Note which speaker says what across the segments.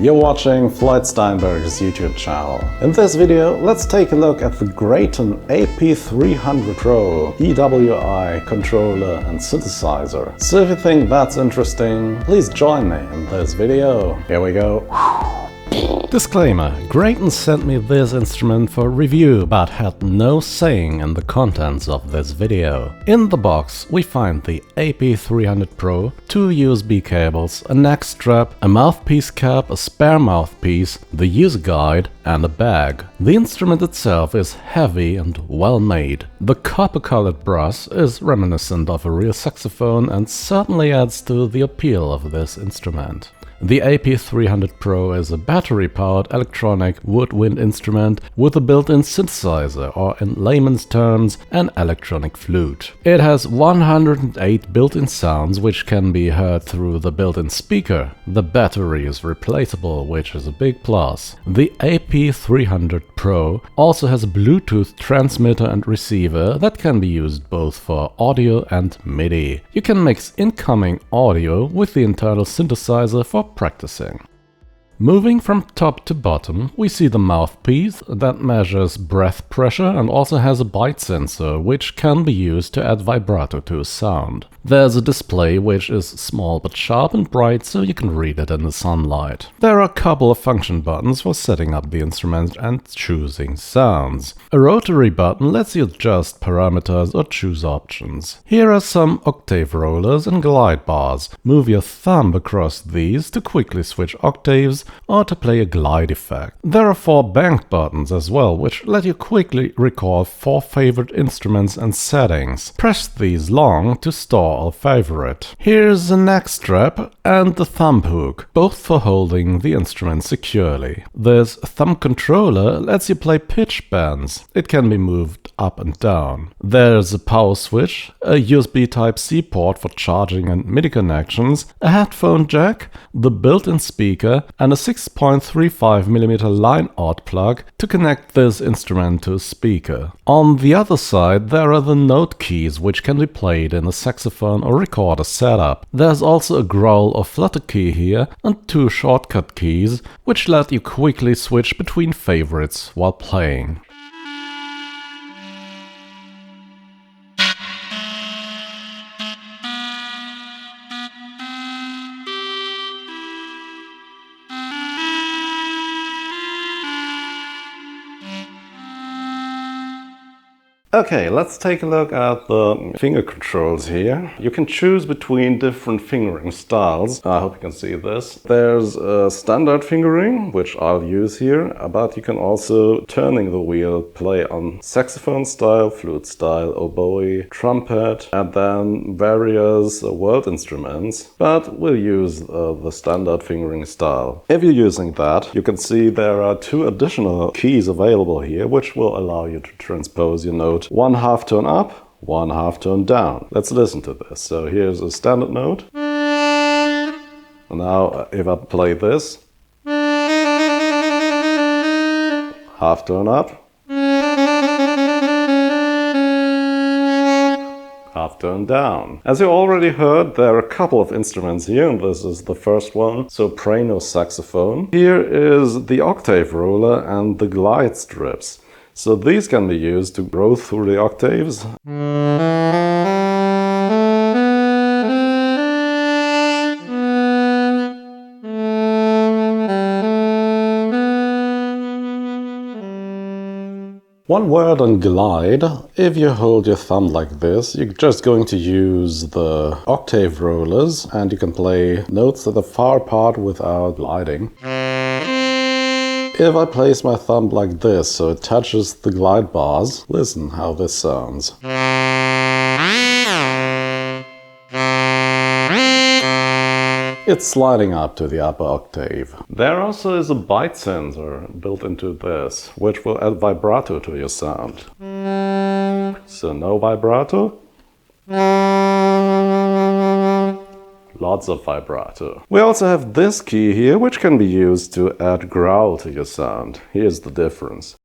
Speaker 1: you're watching Floyd Steinberg's YouTube channel. In this video, let's take a look at the Greaten AP300 Pro EWI controller and synthesizer. So if you think that's interesting, please join me in this video. Here we go. Disclaimer: Greaten sent me this instrument for review, but had no saying in the contents of this video. In the box we find the AP300 Pro, 2 USB cables, a neck strap, a mouthpiece cap, a spare mouthpiece, the user guide and a bag. The instrument itself is heavy and well made. The copper-colored brass is reminiscent of a real saxophone and certainly adds to the appeal of this instrument. The AP300 Pro is a battery-powered electronic woodwind instrument with a built-in synthesizer, or in layman's terms, an electronic flute. It has 108 built-in sounds which can be heard through the built-in speaker. The battery is replaceable, which is a big plus. The AP300 Pro also has a Bluetooth transmitter and receiver that can be used both for audio and MIDI. You can mix incoming audio with the internal synthesizer for practicing. Moving from top to bottom, we see the mouthpiece that measures breath pressure and also has a bite sensor which can be used to add vibrato to a sound. There's a display which is small but sharp and bright, so you can read it in the sunlight. There are a couple of function buttons for setting up the instrument and choosing sounds. A rotary button lets you adjust parameters or choose options. Here are some octave rollers and glide bars. Move your thumb across these to quickly switch octaves or to play a glide effect. There are 4 bank buttons as well, which let you quickly recall 4 favorite instruments and settings. Press these long to store all favorite. Here's a neck strap and the thumb hook, both for holding the instrument securely. This thumb controller lets you play pitch bends. It can be moved up and down. There's a power switch, a USB Type-C port for charging and MIDI connections, a headphone jack, the built-in speaker, and a 6.35mm line out plug to connect this instrument to a speaker. On the other side there are the note keys which can be played in a saxophone or recorder setup. There's also a growl or flutter key here and 2 shortcut keys which let you quickly switch between favorites while playing. Okay, let's take a look at the finger controls here. You can choose between different fingering styles. I hope you can see this. There's a standard fingering, which I'll use here, but you can also, turning the wheel, play on saxophone style, flute style, oboe, trumpet, and then various world instruments, but we'll use the standard fingering style. If you're using that, you can see there are 2 additional keys available here, which will allow you to transpose your note 1 half tone up, 1 half tone down. Let's listen to this. So here's a standard note. Now if I play this, half tone up, half tone down. As you already heard, there are a couple of instruments here, and this is the first one, soprano saxophone. Here is the octave roller and the glide strips. So these can be used to grow through the octaves. One word on glide. If you hold your thumb like this, you're just going to use the octave rollers and you can play notes that are far apart without gliding. If I place my thumb like this so it touches the glide bars, listen how this sounds. It's sliding up to the upper octave. There also is a bite sensor built into this, which will add vibrato to your sound. So no vibrato. Lots of vibrato. We also have this key here, which can be used to add growl to your sound. Here's the difference.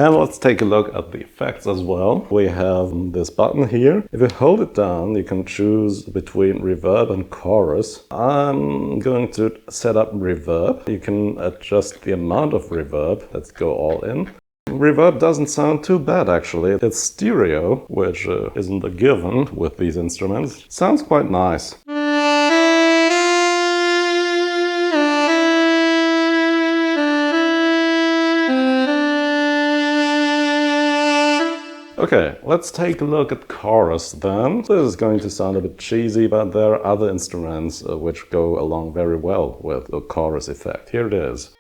Speaker 1: And let's take a look at the effects as well. We have this button here. If you hold it down, you can choose between reverb and chorus. I'm going to set up reverb. You can adjust the amount of reverb. Let's go all in. Reverb doesn't sound too bad actually. It's stereo, which isn't a given with these instruments. Sounds quite nice. Okay, let's take a look at chorus then. This is going to sound a bit cheesy, but there are other instruments which go along very well with the chorus effect. Here it is.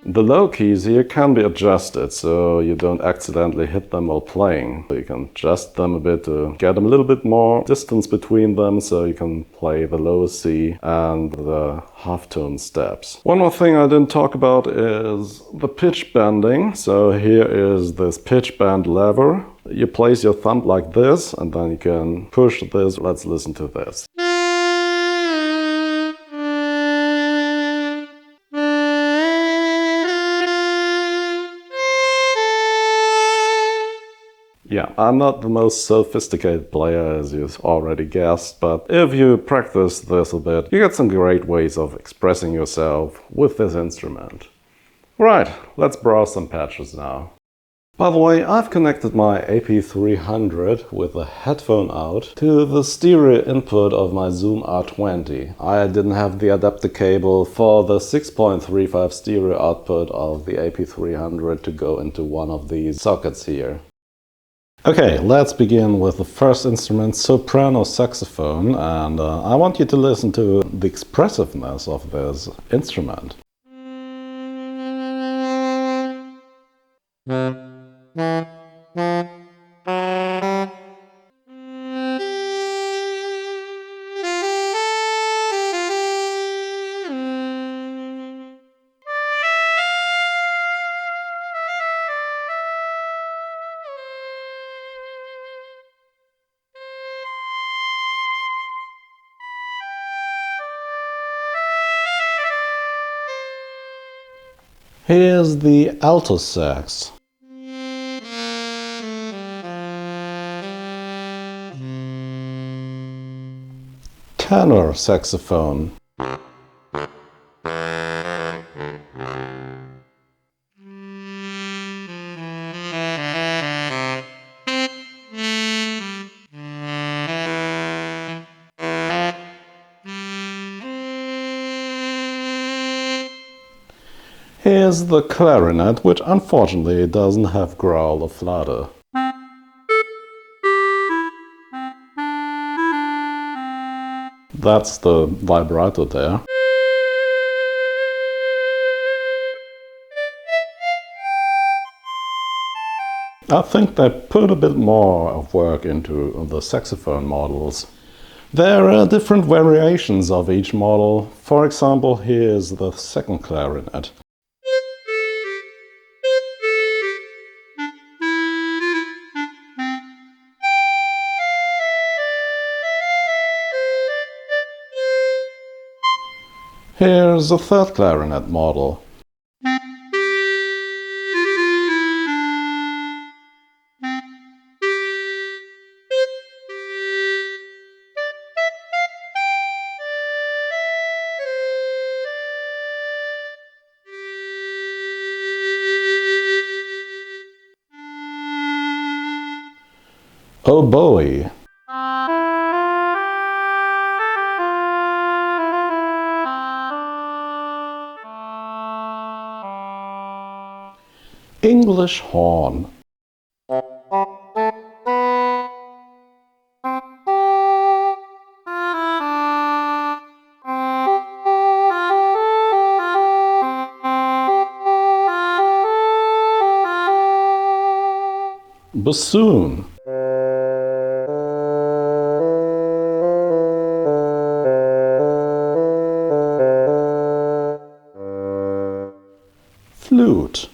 Speaker 1: The low keys here can be adjusted so you don't accidentally hit them while playing. So you can adjust them a bit to get a little bit more distance between them so you can play the low C and the halftone steps. One more thing I didn't talk about is the pitch bending. So here is this pitch bend lever. You place your thumb like this and then you can push this. Let's listen to this. Yeah, I'm not the most sophisticated player, as you've already guessed, but if you practice this a bit, you get some great ways of expressing yourself with this instrument. Right, let's browse some patches now. By the way, I've connected my AP300 with a headphone out to the stereo input of my Zoom R20. I didn't have the adapter cable for the 6.35 stereo output of the AP300 to go into one of these sockets here. Okay, let's begin with the first instrument, soprano saxophone, and I want you to listen to the expressiveness of this instrument. Here's the alto sax. Tenor saxophone. Here's the clarinet, which unfortunately doesn't have growl or flutter. That's the vibrato there. I think they put a bit more of work into the saxophone models. There are different variations of each model. For example, here's the second clarinet. Here's a third clarinet model. Oboe. English horn. Bassoon. Flute.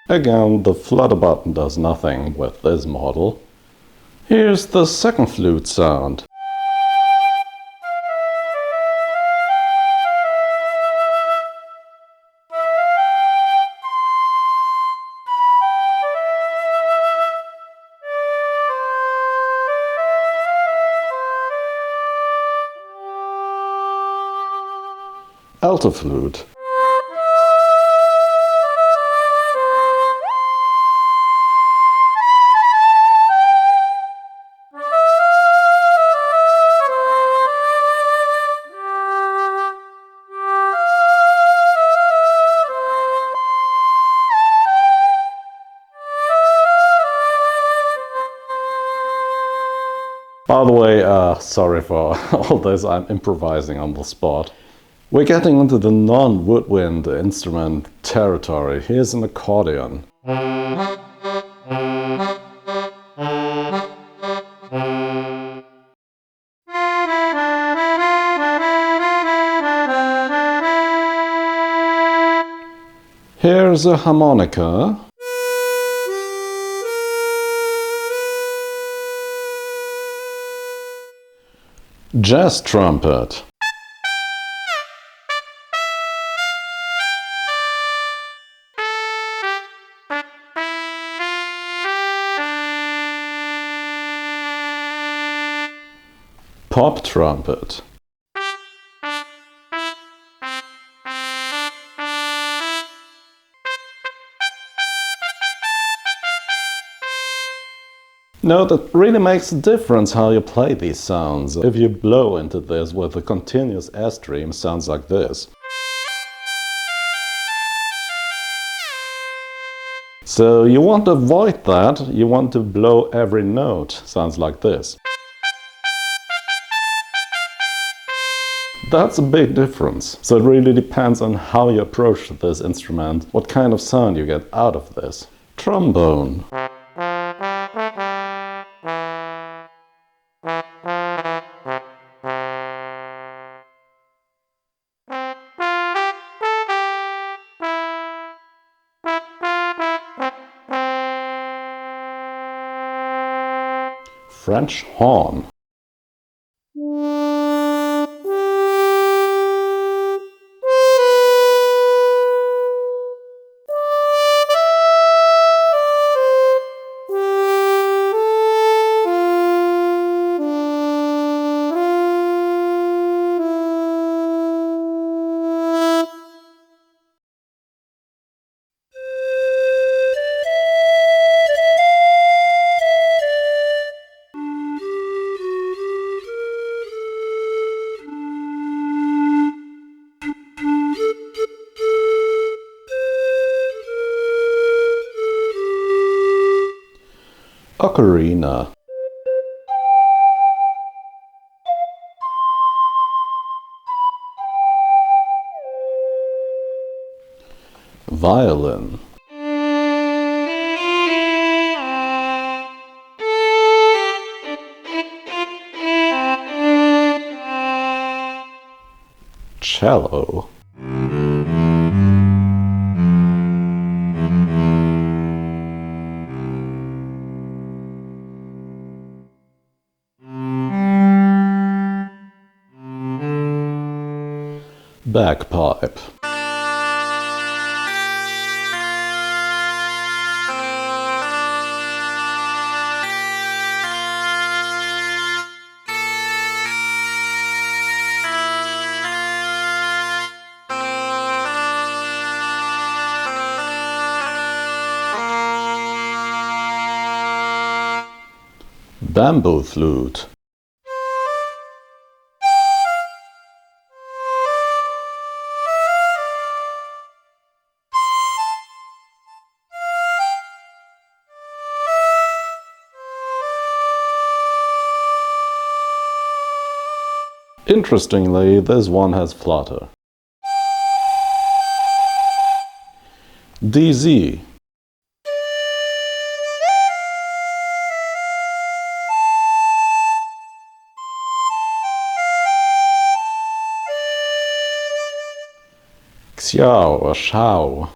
Speaker 1: Again, the flutter button does nothing with this model. Here's the second flute sound. Alto flute. By the way, sorry for all this, I'm improvising on the spot. We're getting into the non-woodwind instrument territory. Here's an accordion. Here's a harmonica. Jazz trumpet. Pop trumpet. Note it really makes a difference how you play these sounds. If you blow into this with a continuous air stream, sounds like this. So you want to avoid that, you want to blow every note, sounds like this. That's a big difference. So it really depends on how you approach this instrument, what kind of sound you get out of this. Trombone. French horn. Ocarina. Violin. Cello. Bagpipe. Bamboo flute. Interestingly, this one has flutter. DZ. Xiao or Xiao.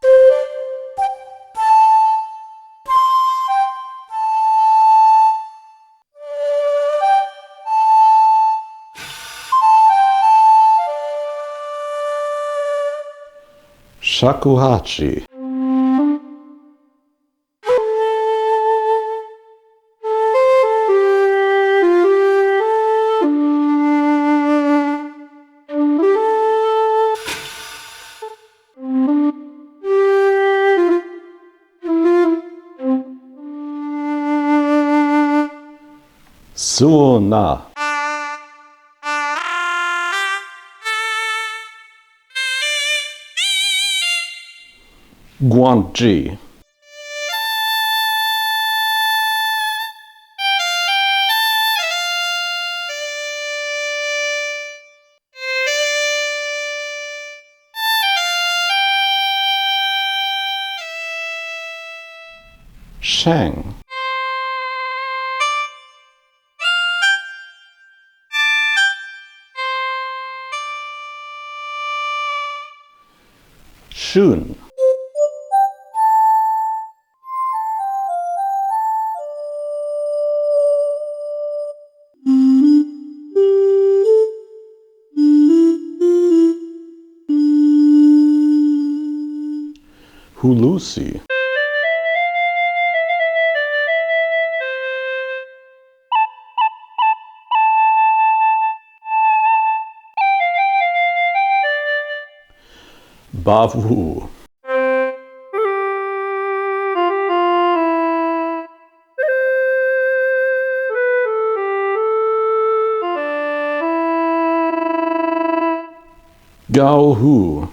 Speaker 1: shakuha. Suona. Guan Zi. Sheng. Shun. Hulusi. Bavu. Gao Hu.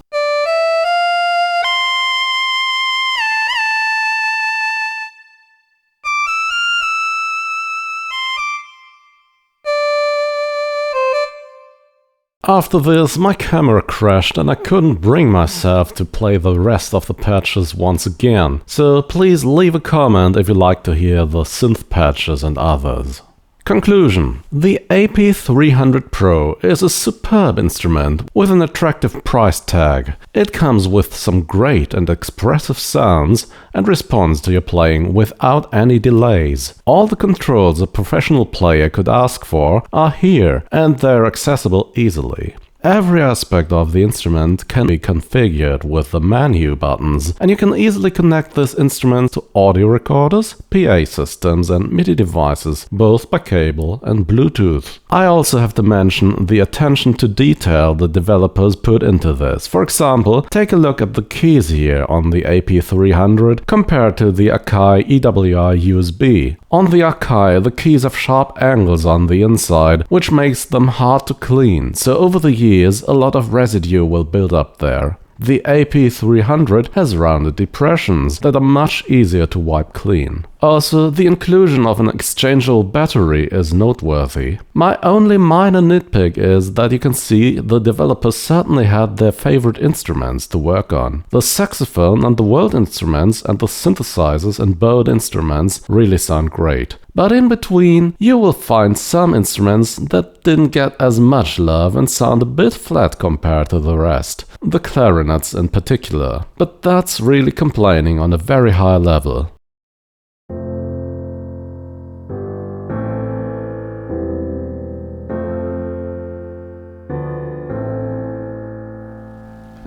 Speaker 1: After this, my camera crashed and I couldn't bring myself to play the rest of the patches once again, so please leave a comment if you'd like to hear the synth patches and others. Conclusion. The AP300 Pro is a superb instrument with an attractive price tag. It comes with some great and expressive sounds and responds to your playing without any delays. All the controls a professional player could ask for are here, and they're accessible easily. Every aspect of the instrument can be configured with the menu buttons, and you can easily connect this instrument to audio recorders, PA systems and MIDI devices, both by cable and Bluetooth. I also have to mention the attention to detail the developers put into this. For example, take a look at the keys here on the AP300 compared to the Akai EWI USB. On the Akai, the keys have sharp angles on the inside, which makes them hard to clean, so over the years a lot of residue will build up there. The AP300 has rounded depressions that are much easier to wipe clean. Also, the inclusion of an exchangeable battery is noteworthy. My only minor nitpick is that you can see the developers certainly had their favorite instruments to work on. The saxophone and the world instruments and the synthesizers and bowed instruments really sound great. But in between, you will find some instruments that didn't get as much love and sound a bit flat compared to the rest. The clarinets in particular. But that's really complaining on a very high level.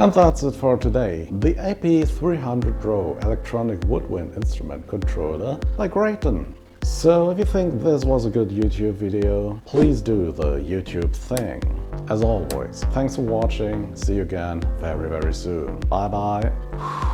Speaker 1: And that's it for today. The AP300 Pro electronic woodwind instrument controller by Greaten. So if you think this was a good YouTube video, please do the YouTube thing. As always, thanks for watching, see you again very soon. Bye bye.